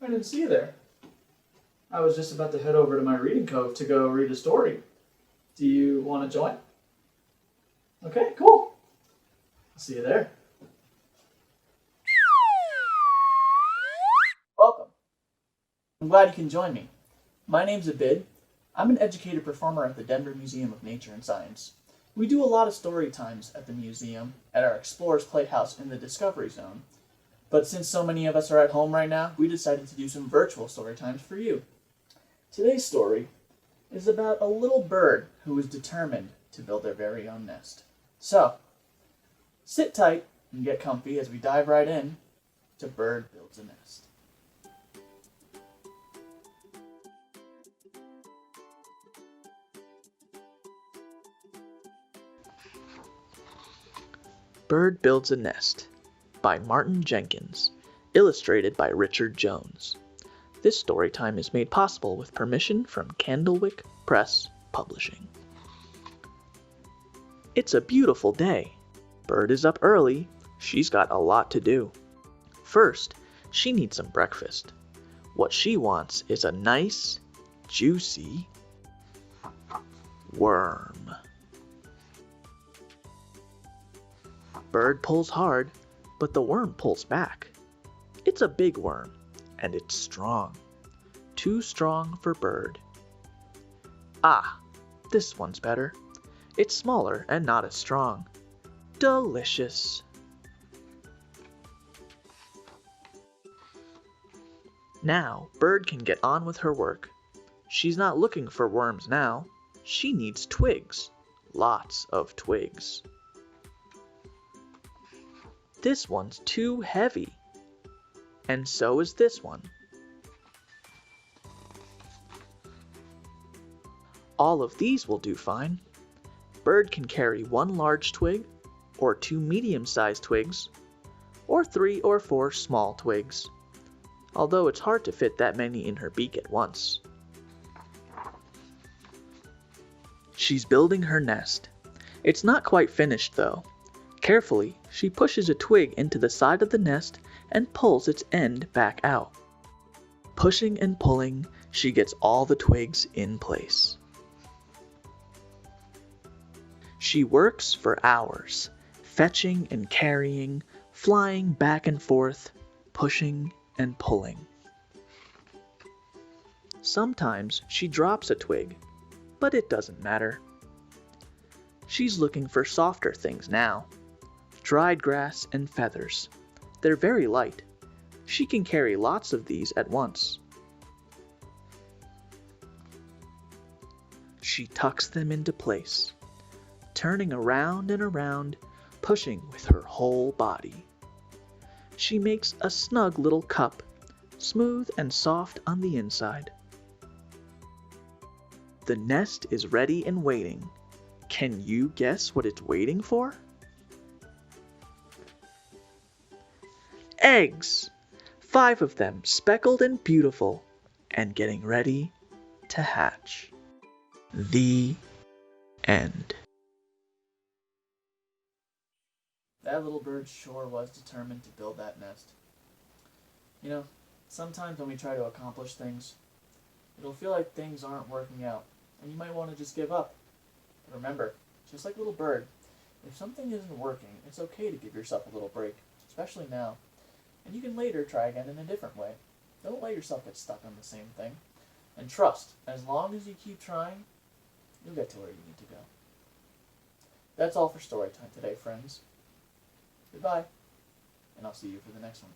I didn't see you there. I was just about to head over to my reading cove to go read a story. Do you want to join? Okay, cool. I'll see you there. Welcome. I'm glad you can join me. My name's Abid. I'm an educated performer at the Denver Museum of Nature and Science. We do a lot of story times at the museum, at our Explorers Playhouse in the Discovery Zone. But since so many of us are at home right now, we decided to do some virtual story times for you. Today's story is about a little bird who was determined to build their very own nest. So, sit tight and get comfy as we dive right in to Bird Builds a Nest. Bird Builds a Nest by Martin Jenkins, illustrated by Richard Jones. This story time is made possible with permission from Candlewick Press Publishing. It's a beautiful day. Bird is up early. She's got a lot to do. First, she needs some breakfast. What she wants is a nice, juicy worm. Bird pulls hard, but the worm pulls back. It's a big worm, and it's strong. Too strong for Bird. Ah, this one's better. It's smaller and not as strong. Delicious. Now, Bird can get on with her work. She's not looking for worms now. She needs twigs. Lots of twigs. This one's too heavy. And so is this one. All of these will do fine. Bird can carry one large twig, or two medium-sized twigs, or 3 or 4 small twigs, although it's hard to fit that many in her beak at once. She's building her nest. It's not quite finished, though. Carefully, she pushes a twig into the side of the nest and pulls its end back out. Pushing and pulling, she gets all the twigs in place. She works for hours, fetching and carrying, flying back and forth, pushing and pulling. Sometimes she drops a twig, but it doesn't matter. She's looking for softer things now. Dried grass and feathers. They're very light. She can carry lots of these at once. She tucks them into place, turning around and around, pushing with her whole body. She makes a snug little cup, smooth and soft on the inside. The nest is ready and waiting. Can you guess what it's waiting for? Eggs! 5 of them, speckled and beautiful, and getting ready to hatch. The end. That little bird sure was determined to build that nest. You know, sometimes when we try to accomplish things, it'll feel like things aren't working out, and you might want to just give up. But remember, just like little bird, if something isn't working, it's okay to give yourself a little break, especially now. And you can later try again in a different way. Don't let yourself get stuck on the same thing. And trust, as long as you keep trying, you'll get to where you need to go. That's all for Storytime today, friends. Goodbye, and I'll see you for the next one.